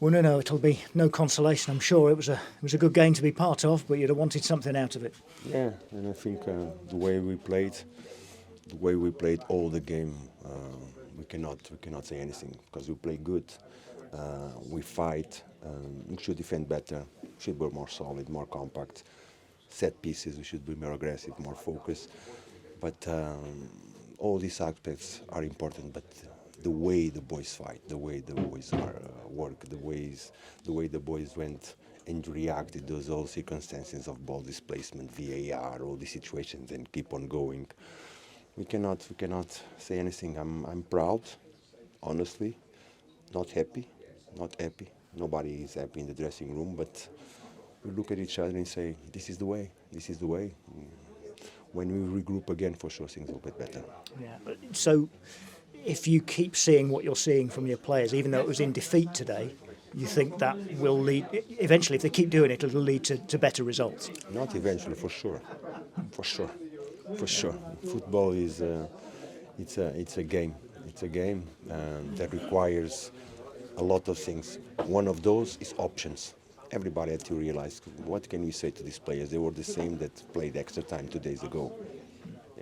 Well, no, it'll be no consolation. I'm sure it was a good game to be part of, but you'd have wanted something out of it. Yeah, and I think the way we played all the game, we cannot say anything because we play good. We fight. We should defend better. Should be more solid, more compact. Set pieces, we should be more aggressive, more focused. But all these aspects are important. But the way the boys fight, the way the boys are work, the way the boys went and reacted to those all circumstances of ball displacement, VAR, all these situations, and keep on going. We cannot say anything. I'm proud, honestly. Not happy. Nobody is happy in the dressing room, but we look at each other and say, this is the way. When we regroup again, for sure, things will get better. Yeah. So, if you keep seeing what you're seeing from your players, even though it was in defeat today, you think that will lead, eventually, if they keep doing it, it'll lead to better results? Not eventually, for sure. Football is it's a game. It's a game that requires a lot of things. One of those is options. Everybody had to realize, what can we say to these players? They were the same that played extra time 2 days ago,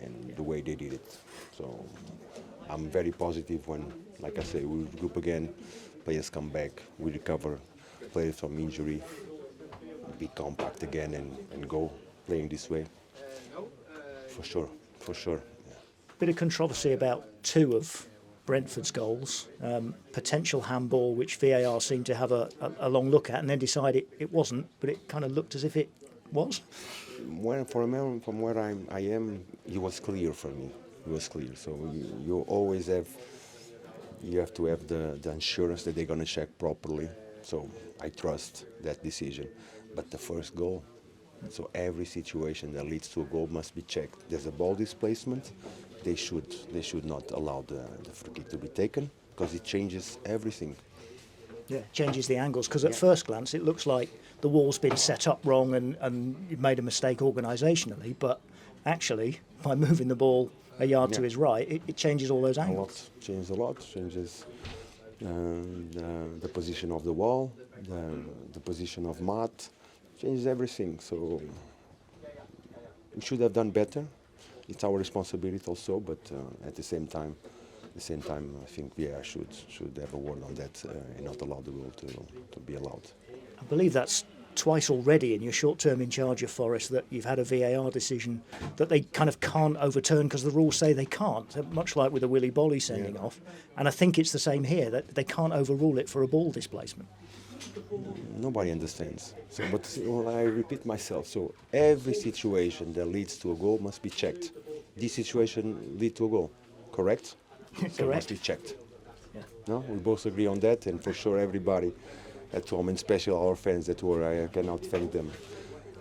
and the way they did it. So I'm very positive when, like I say, we regroup again, players come back, we recover players from injury, be compact again and go playing this way. For sure. Yeah. Bit of controversy about two of Brentford's goals, potential handball, which VAR seemed to have a long look at and then decide it wasn't, but it kind of looked as if it was. From where I am, it was clear for me. It was clear. So you always have to have the assurance that they're going to check properly. So I trust that decision. But the first goal, so every situation that leads to a goal must be checked. There's a ball displacement. They should not allow the free kick to be taken because it changes everything. Yeah, changes the angles because at first glance it looks like the wall's been set up wrong and you've made a mistake organisationally, but actually by moving the ball a yard to his right, it changes all those angles. Changes the position of the wall, the position of mat, changes everything. So we should have done better. It's our responsibility also, but at the same time, I think VAR should have a word on that and not allow the goal to be allowed. I believe that's twice already in your short term in charge of Forest that you've had a VAR decision that they kind of can't overturn because the rules say they can't, much like with the Willy Bolly sending off. And I think it's the same here, that they can't overrule it for a ball displacement. Nobody understands. So, but I repeat myself. So every situation that leads to a goal must be checked. This situation lead to a goal, correct? So Correct. it must be checked. Yeah. No, we both agree on that, and for sure everybody at home, and especially our fans that were, I cannot thank them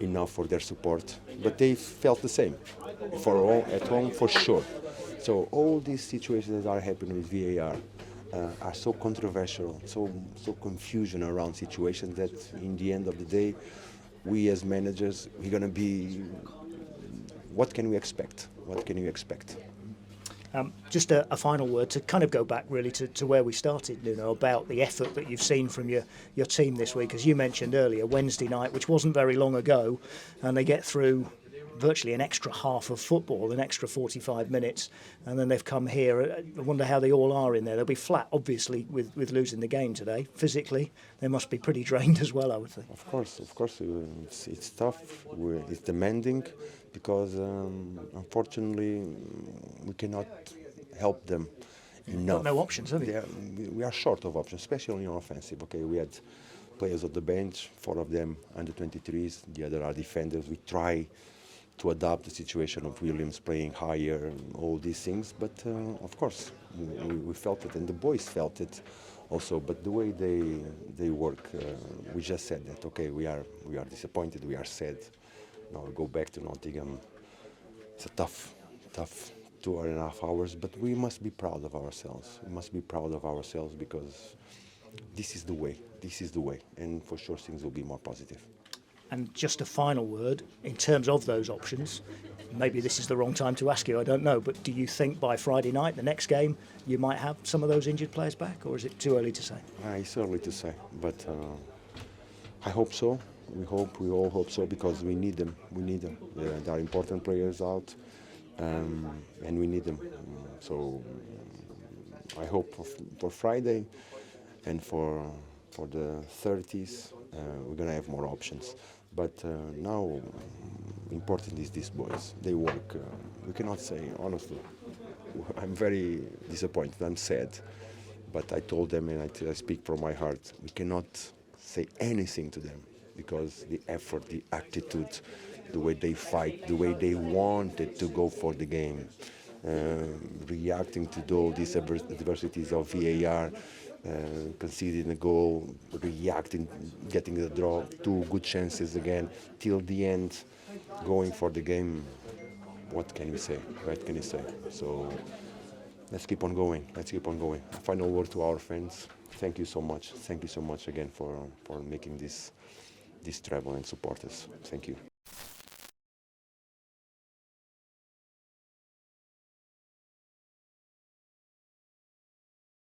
enough for their support. But they felt the same. At home, for sure. So all these situations that are happening with VAR. Are so controversial, so confusion around situations that in the end of the day, we as managers, we're going to be, what can we expect? Just a final word to kind of go back really to where we started, Nuno, about the effort that you've seen from your team this week. As you mentioned earlier, Wednesday night, which wasn't very long ago, and they get through virtually an extra half of football, an extra 45 minutes, and then they've come here. I wonder how they all are in there. They'll be flat, obviously, with losing the game today. Physically, they must be pretty drained as well, I would think. Of course, it's tough. It's demanding because, unfortunately, we cannot help them enough. Got no options, have you? We are short of options, especially in offensive. Okay, we had players on the bench, 4 of them under 23s, the other are defenders. We try to adapt the situation of Williams playing higher and all these things, but of course we felt it and the boys felt it also, but the way they work, we just said that okay, we are disappointed, we are sad. Now we go back to Nottingham. It's a tough 2.5 hours, but we must be proud of ourselves. Because this is the way, and for sure things will be more positive. And just a final word, in terms of those options, maybe this is the wrong time to ask you, I don't know, but do you think by Friday night, the next game, you might have some of those injured players back, or is it too early to say? It's early to say, but I hope so. We all hope so, because we need them. We need them. There are important players out, and we need them. So I hope for Friday and for the 30s, we're gonna have more options. But now, important is these boys. They work. We cannot say, honestly. I'm very disappointed. I'm sad. But I told them, and I speak from my heart, we cannot say anything to them, because the effort, the attitude, the way they fight, the way they wanted to go for the game, reacting to all these adversities of VAR, conceding a goal, reacting, getting the draw, 2 good chances again, till the end, going for the game. What can we say? What can you say? So let's keep on going. Let's keep on going. Final word to our fans. Thank you so much. Thank you so much again for making this travel and support us. Thank you.